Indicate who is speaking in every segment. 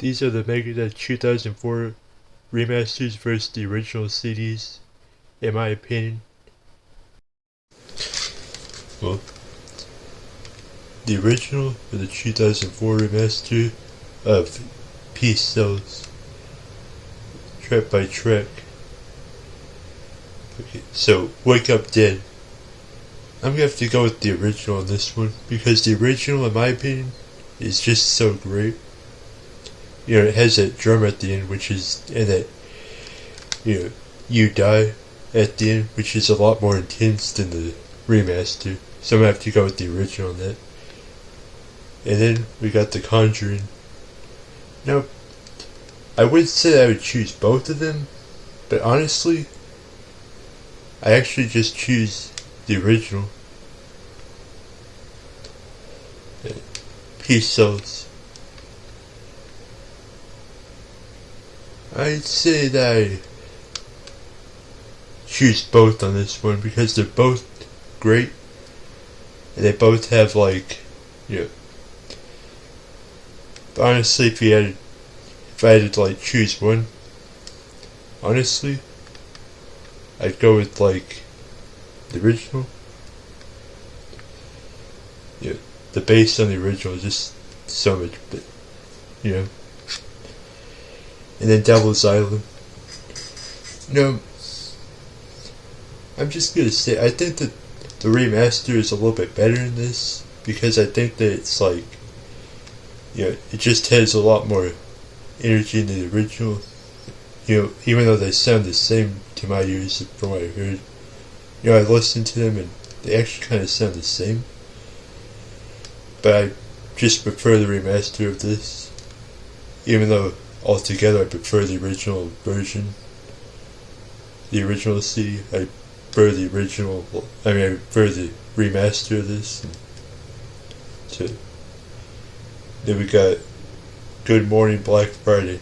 Speaker 1: These are the Megadeth 2004 remasters versus the original CDs, in my opinion. Well, the original for the 2004 remaster of Peace Cells, track by track. Okay, so Wake Up Dead. I'm gonna have to go with the original on this one because the original, in my opinion, is just so great. You know, it has that drum at the end, which is, and that, you know, you die at the end, which is a lot more intense than the remaster. So I'm gonna have to go with the original on that. And then we got The Conjuring. Now, I would say I would choose both of them, but honestly, I actually just choose the original. Peace Cells. I'd say that I choose both on this one because they're both great, and they both have, like, you know. But honestly, if I had to like choose one, honestly, I'd go with like the original. Yeah, the bass on the original is just so much, but you know. And then Devil's Island. No, I'm just gonna say I think that the remaster is a little bit better in this because I think that it's like, you know, it just has a lot more energy than the original. You know, even though they sound the same to my ears from what I heard. You know, I listened to them and they actually kind of sound the same. But I just prefer the remaster of this. Even though altogether I prefer the original version. The original CD. I prefer the original. I prefer the remaster of this. Then we got Good Morning Black Friday.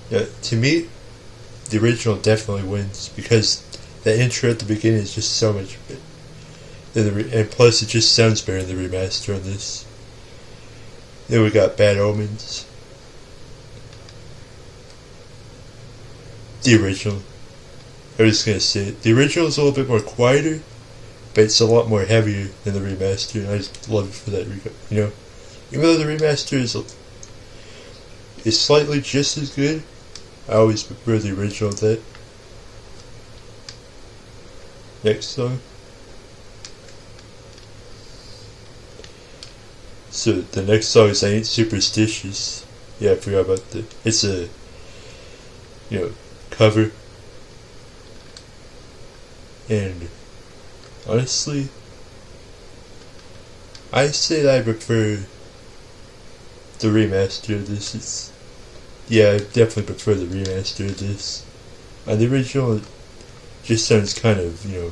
Speaker 1: Yeah, to me, the original definitely wins because the intro at the beginning is just so much better. And plus, it just sounds better in the remaster on this. Then we got Bad Omens. The original. I was just gonna say it. The original is a little bit more quieter, but it's a lot more heavier than the remaster, and I just love it for that, you know. Even though the remaster is slightly just as good, I always prefer the original of that. Next song. So the next song is I Ain't Superstitious. Yeah, I forgot about that. It's a, you know, cover. And honestly, I say that I prefer the remaster of this. Yeah, I definitely prefer the remaster of this. The original just sounds kind of, you know,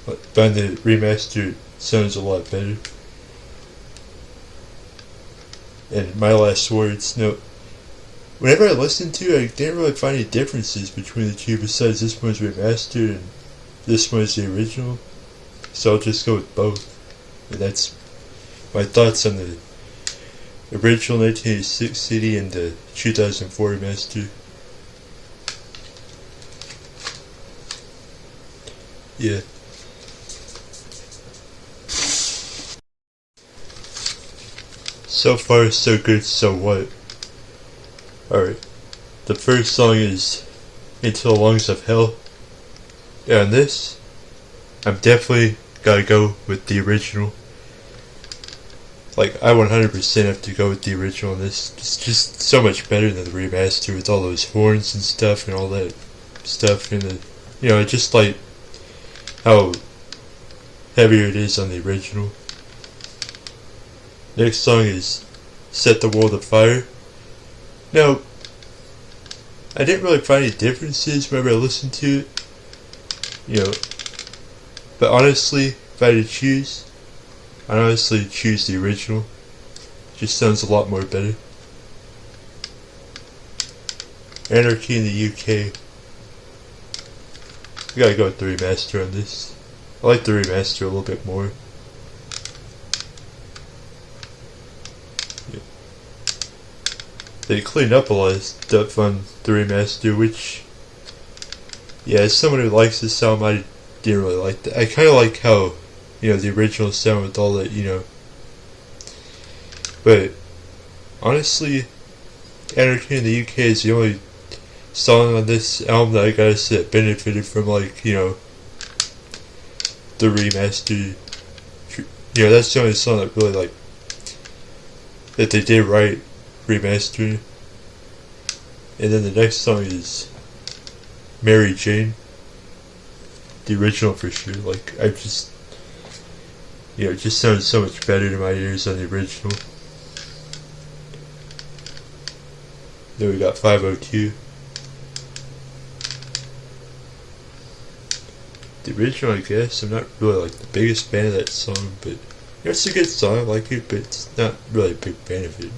Speaker 1: but the remaster it sounds a lot better. And my last words, no. Whenever I listened to it, I didn't really find any differences between the two besides this one's remastered and this one's the original. So I'll just go with both. And that's my thoughts on the original 1986 CD and the 2004 remaster. Yeah. So far, so good, so what? Alright. The first song is Into the Lungs of Hell. Yeah, on this, I'm definitely gotta go with the original. Like, I 100% have to go with the original on this. It's just so much better than the remaster with all those horns and stuff and all that stuff. And the, you know, just like how heavier it is on the original. Next song is Set the World Afire. Now, I didn't really find any differences whenever I listened to it. You know, but honestly, if I had to choose, I'd honestly choose the original. It just sounds a lot more better. Anarchy in the UK. I gotta go with the remaster on this. I like the remaster a little bit more. they cleaned up a lot of stuff on the remaster, which, yeah, as someone who likes this sound, I didn't really like that. I kind of like how, the original sound with all that, but honestly, Anarchy in the UK is the only song on this album that I gotta say benefited from, the remaster. That's the only song that really, that they did right remastering. And then the next song is Mary Jane, the original for sure. I just, it just sounds so much better to my ears than the original. Then we got 502. The original, I guess, I'm not really the biggest fan of that song, but it's a good song, I like it, but it's not really a big fan of it.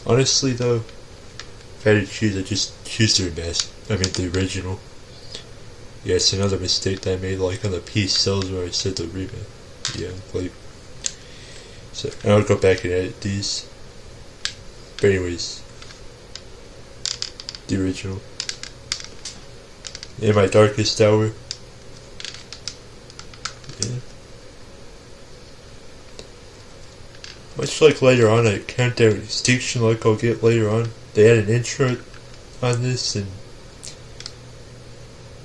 Speaker 1: Honestly though, if I had to choose, I'd just choose the original. Yeah, it's another mistake that I made, on the piece cells where I said the remake. Yeah, so I'll go back and edit these. But anyways, the original. In My Darkest Hour. Yeah. Much like later on at Countdown Extinction, I'll get later on, they had an intro on this, and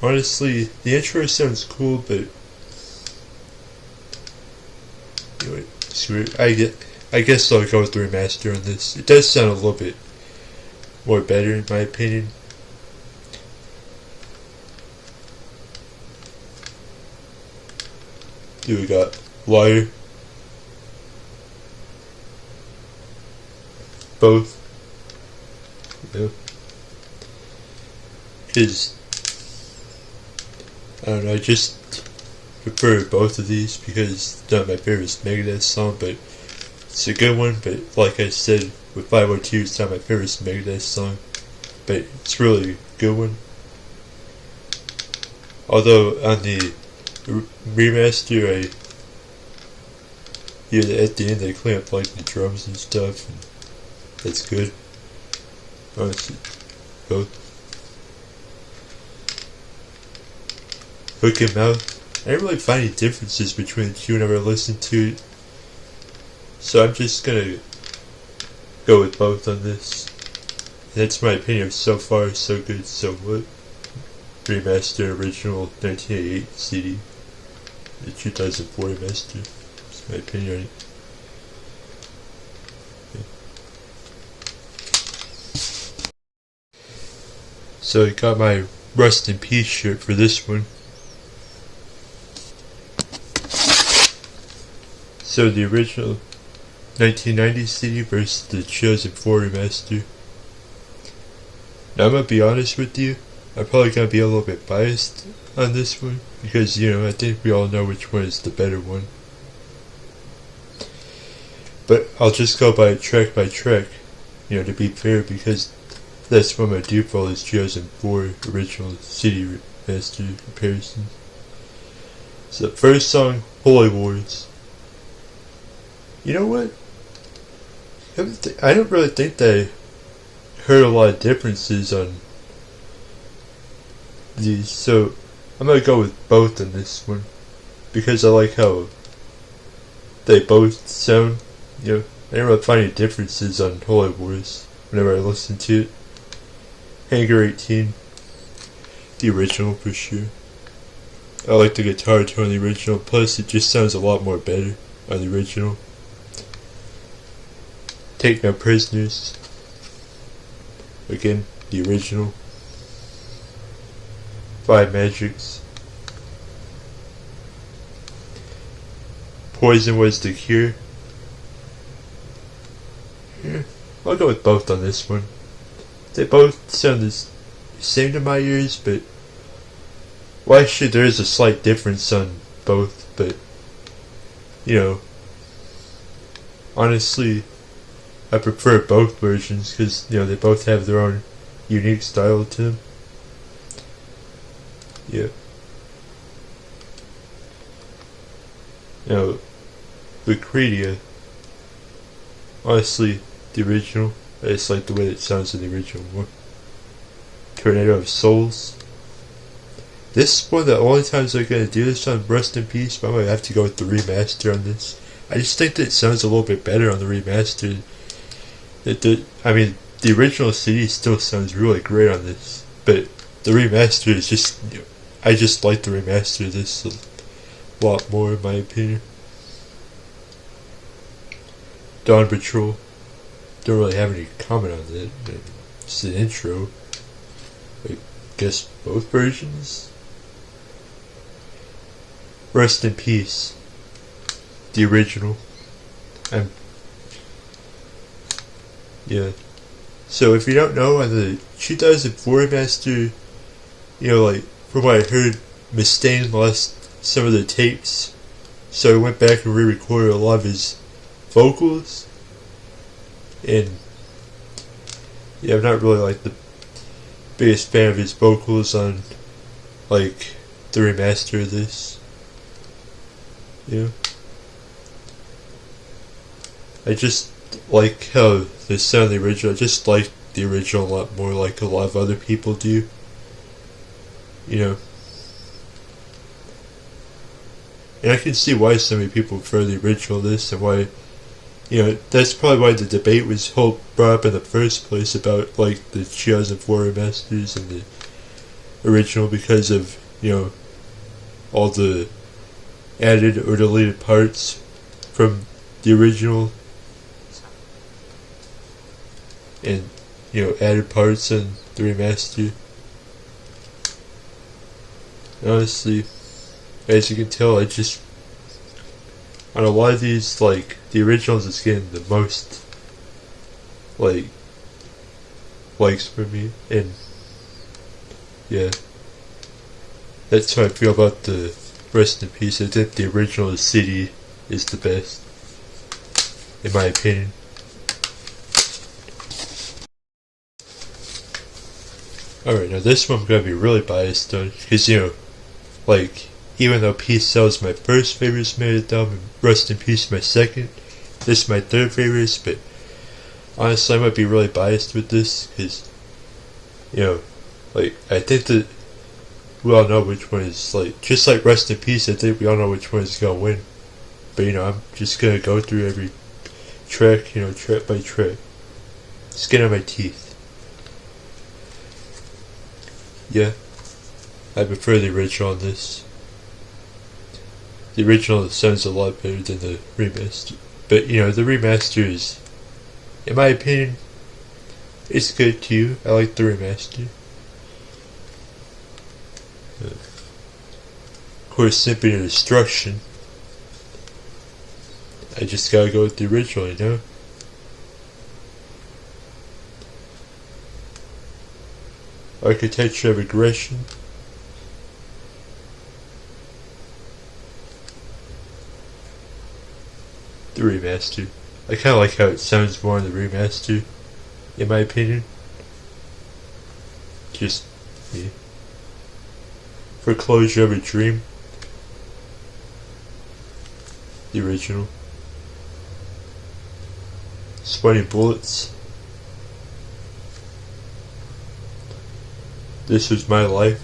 Speaker 1: honestly, the intro sounds cool, but anyway, I guess I'll go with the remaster on this. It does sound a little bit more better in my opinion. Here we got Liar. Both. Yeah. Because, I don't know, I just prefer both of these because it's not my favorite Megadeth song, but it's a good one. But like I said, with 502, it's not my favorite Megadeth song, but it's really a good one. Although on the remaster, at the end they clean up the drums and stuff, and that's good. Honestly, both. Hook and Mouth. I didn't really find any differences between the two whenever I listened to it, so I'm just gonna go with both on this. And that's my opinion of So Far, So Good, So What. Remaster, original 1988 CD. The 2004 remaster. That's my opinion on it. So I got my Rust in Peace shirt for this one. So the original 1990 CD versus the 2004 remaster. Now I'm gonna be honest with you, I'm probably gonna be a little bit biased on this one because I think we all know which one is the better one. But I'll just go by track, to be fair, because that's what my default is 2004 original CD remaster comparison. So first song, Holy Wars. You know what? I don't really think that I heard a lot of differences on these, so I'm gonna go with both on this one because I like how they both sound. I don't really find any differences on Holy Wars whenever I listen to it. Hangar 18, the original for sure. I like the guitar tone on the original, plus it just sounds a lot more better on the original. Take No Prisoners, again, the original. Five Magics. Poison Was the Cure. Yeah, I'll go with both on this one. They both sound the same to my ears, but actually there is a slight difference on both, but honestly I prefer both versions because they both have their own unique style to them. Yeah. Lucretia. Honestly, the original. I just like the way it sounds in the original more. Tornado of Souls. This is one of the only times they're going to do this on Rest in Peace, but I might have to go with the remaster on this. I just think that it sounds a little bit better on the remaster. The original CD still sounds really great on this, but the remaster is just... I just like the remaster of this a lot more in my opinion. Dawn Patrol. Don't really have any comment on that. It's an intro. I guess both versions. Rest in Peace. The original. Yeah. So if you don't know, on the 2004 remaster, from what I heard, Mustaine lost some of the tapes, so I went back and re-recorded a lot of his vocals, and I'm not really the biggest fan of his vocals on the remaster of this. I just like how the sound of the original. I just like the original a lot more, like a lot of other people do. And I can see why so many people prefer the original of this, and why, that's probably why the debate was brought up in the first place about the 2004 remasters and the original, because of all the added or deleted parts from the original, and added parts in the remaster. Honestly, as you can tell, on a lot of these, the originals is getting the most likes for me, and that's how I feel about the Rest in Peace. I think the original CD is the best, in my opinion. Alright, now this one I'm gonna be really biased on, because even though Peace Cell is my first favorite Megadeth album, Rest in Peace my second, this is my third favorite, but honestly I might be really biased with this, because I think that we all know which one is, just like Rest in Peace, I think we all know which one is gonna win, but I'm just gonna go through every track, track by track, skin on my teeth. I prefer the original on this. The original sounds a lot better than the remaster. But, the remaster is, in my opinion, it's good too. I like the remaster. Of course, Symphony of Destruction. I just gotta go with the original, Architecture of Aggression. The remaster. I kinda like how it sounds more in the remaster, in my opinion. Just me. For Closure of a Dream. The original. Sweaty Bullets. This Was My Life.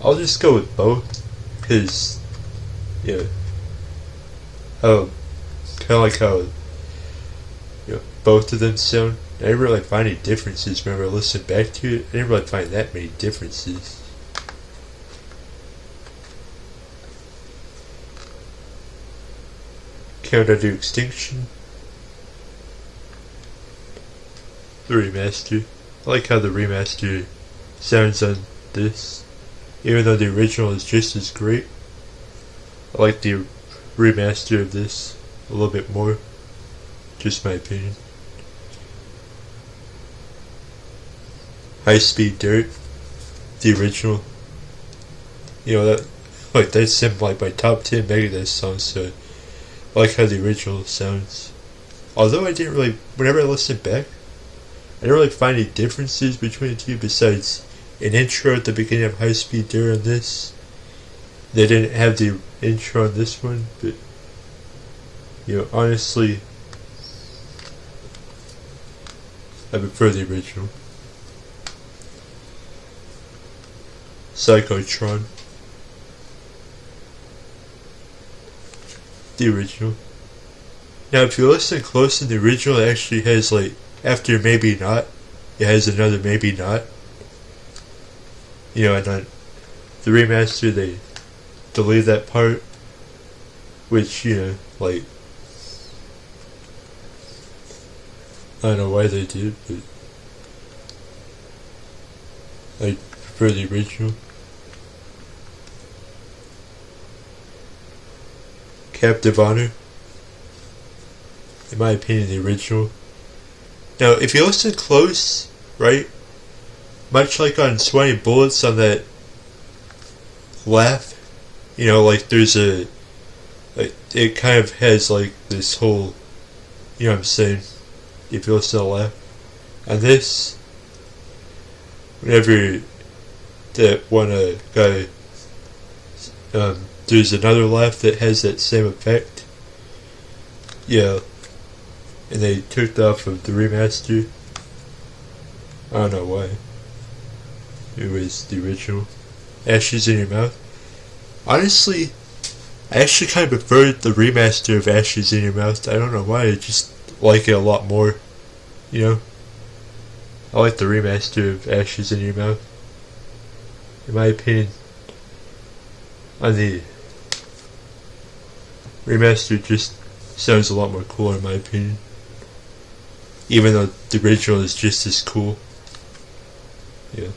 Speaker 1: I'll just go with both, because kind of like how both of them sound. I didn't really find any differences whenever I listened back to it. I didn't really find that many differences. Countdown to Extinction. The remaster. I like how the remaster sounds on this, even though the original is just as great. I like the remaster of this a little bit more, just my opinion. High Speed Dirt, the original. That's in my top 10 Megadeth songs, so I like how the original sounds. Although I didn't really, whenever I listened back, I didn't really find any differences between the two besides an intro at the beginning of High Speed Dirt on this. They didn't have the intro on this one, but honestly, I prefer the original. Psychotron. The original. Now, if you listen close to the original, it actually has, like, after maybe not, it has another maybe not. You know, and on the remaster, they delete that part, which, you know, like, I don't know why they did, but I prefer the original. Captive Honor. In my opinion, the original. Now, if you listen close, right, much like on Sweaty Bullets on that laugh, you know, like there's a, like, it kind of has like this whole, you know what I'm saying, if you listen to the laugh. On this, whenever that one guy, there's another laugh that has that same effect. Yeah. And they took that off of the remaster. I don't know why. It was the original. Ashes in Your Mouth. Honestly, I actually kind of preferred the remaster of Ashes in Your Mouth. I don't know why, I just like it a lot more. You know? I like the remaster of Ashes in Your Mouth. In my opinion, on the remaster just sounds a lot more cool in my opinion. Even though the original is just as cool. Yeah.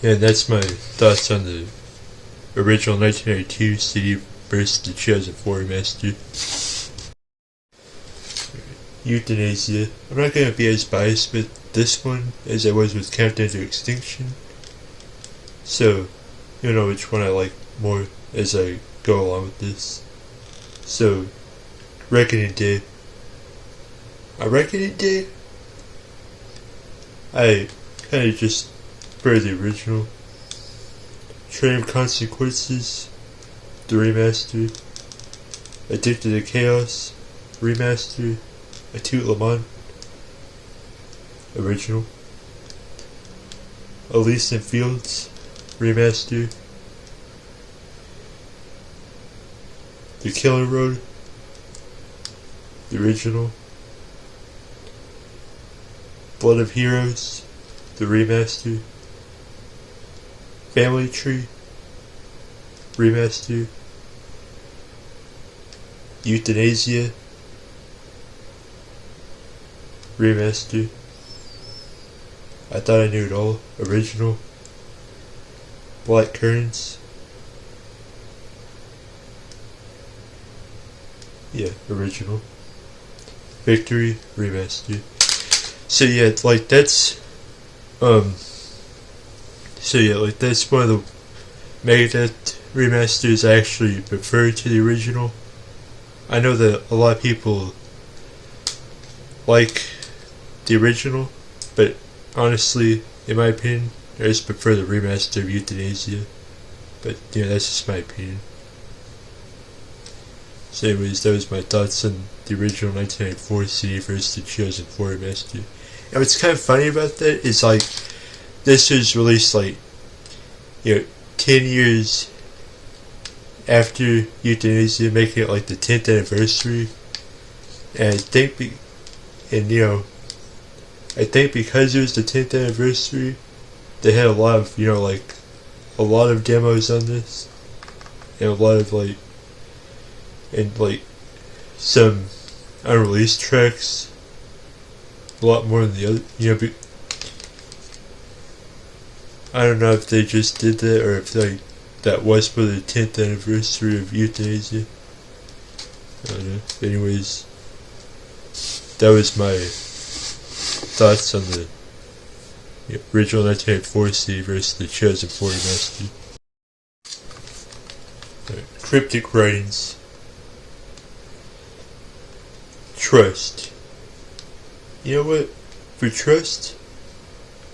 Speaker 1: Yeah, that's my thoughts on the original 1992 CD versus the 2004 remaster. Euthanasia. I'm not going to be as biased with this one as I was with Countdown to Extinction. So, you know which one I like more as I go along with this. So, Reckoning Day. On Reckoning Day, I kind of just prefer the original. Train of Consequences, the remaster. Addicted to Chaos, remaster. A Toot Le Mans, original. Elysian Fields, remaster. The Killer Road, the original. Blood of Heroes, the remaster. Family Tree, remaster. Euthanasia, remaster. I Thought I Knew It All, original. Black Currants, yeah, original. Victory, remaster. So yeah, like that's so yeah, like that's one of the Megadeth remasters I actually prefer to the original. I know that a lot of people like the original, but honestly, in my opinion, I just prefer the remaster of Euthanasia. But you know, that's just my opinion. So anyways, that was my thoughts on the original 1994 CD versus the 2004 remaster. And what's kind of funny about that is like, this was released like, you know, 10 years after Euthanasia, making it like the 10th anniversary. And I think, I think because it was the 10th anniversary, they had a lot of, you know, like, a lot of demos on this. And a lot of like, and like, some unreleased tracks. A lot more than the other, you know, I don't know if they just did that or if like that was for the 10th anniversary of Euthanasia. I don't know. Anyways, that was my thoughts on the original 1984 CD versus the 2004 remaster. Cryptic Writings. Trust. You know what? For Trust,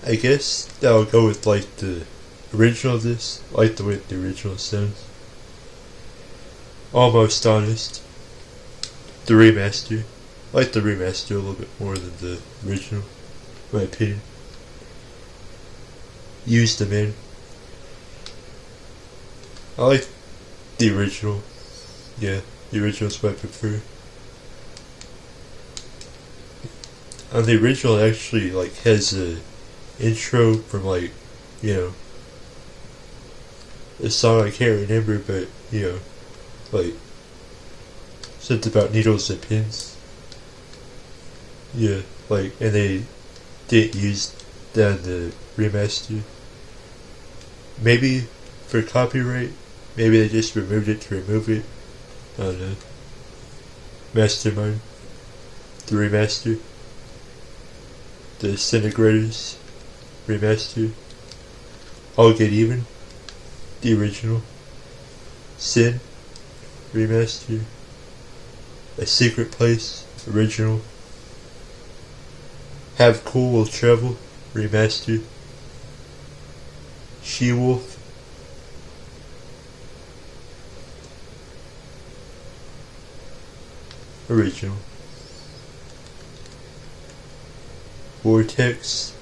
Speaker 1: I guess that I'll go with like the original of this. I like the way the original sounds. Almost Honest, the remaster. I like the remaster a little bit more than the original, in my opinion. Used them in. I like the original. Yeah, the original is what I prefer. And the original actually like has a intro from like, you know, a song I can't remember, but you know, like something about needles and pins. Yeah, like, and they didn't use that in the remaster. Maybe for copyright, maybe they just removed it to remove it. I don't know. Mastermind, the remaster, the Disintegrators remaster, All Get Even, the original, Sin remaster, A Secret Place original, Have Cool Will Travel remaster, She-Wolf, original, Vortex,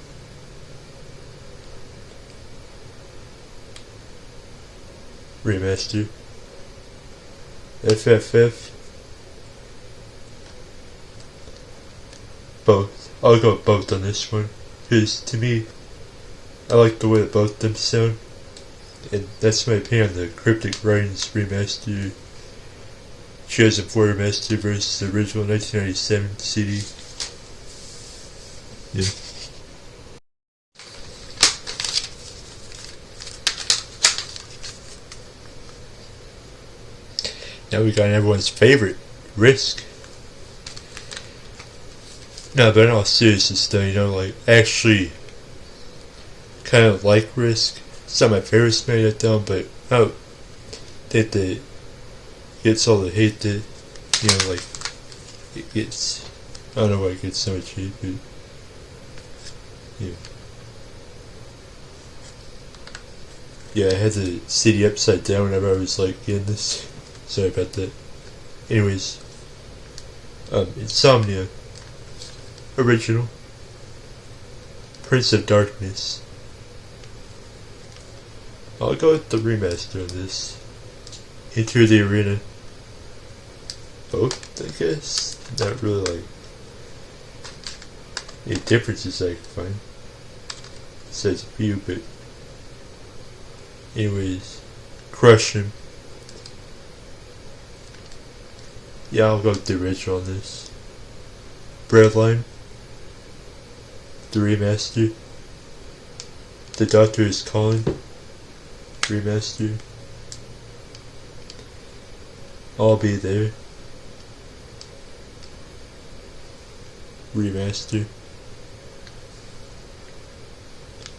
Speaker 1: remaster, FFF, both. I'll go with both on this one, because to me, I like the way that both of them sound, and that's my opinion on the Cryptic Writings remaster, Chosen 4 remaster versus the original 1997 CD. Yeah. Now we got everyone's favorite, Risk. No, but in all seriousness though, you know, like, actually kind of like Risk. It's not my favorite Megadeth down, but I don't think that it gets all the hate that, you know, like, it gets. I don't know why it gets so much hate, but yeah. Yeah, I had the CD upside down whenever I was like in this. Sorry about that. Anyways, Insomnia, original, Prince of Darkness. I'll go with the remaster of this. Enter the Arena. Both, I guess. Not really like any differences I can find. Besides a few, but anyways, Crush Him. Yeah, I'll go with the original on this. Breadline, the remaster. The Doctor Is Calling, remaster. I'll Be There, remaster.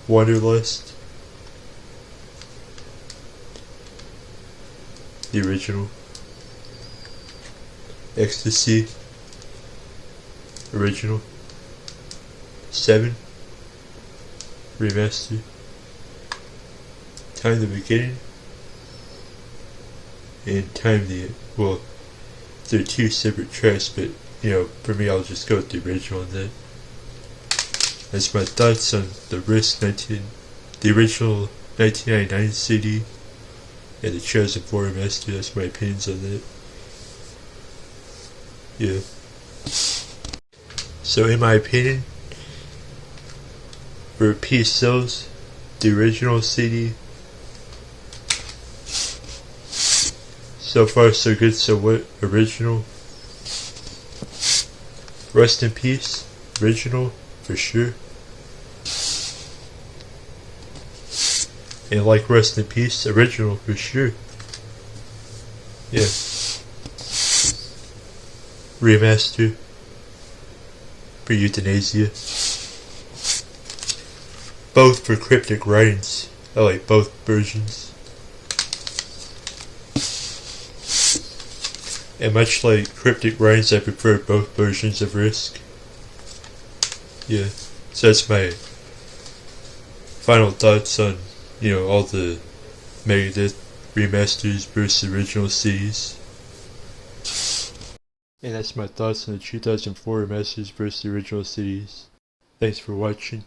Speaker 1: Wanderlust, the original. Ecstasy, original. 7, remaster. Time the Beginning and Time the End. Well, they're two separate tracks, but you know, for me, I'll just go with the original on that. That's my thoughts on the the original 1999 CD and the Chosen 4 remaster. That's my opinions on that. Yeah. So in my opinion, for Peace Sells, the original CD, so far so good, so what, original. Rest in Peace, original, for sure. And like Rest in Peace, original, for sure. Yeah. Remaster for Euthanasia. Both for Cryptic Writings. I like both versions. And much like Cryptic Writings, I prefer both versions of Risk. Yeah. So that's my final thoughts on, you know, all the Megadeth remasters versus original CDs. And that's my thoughts on the 2004 Remasters versus the original cities. Thanks for watching.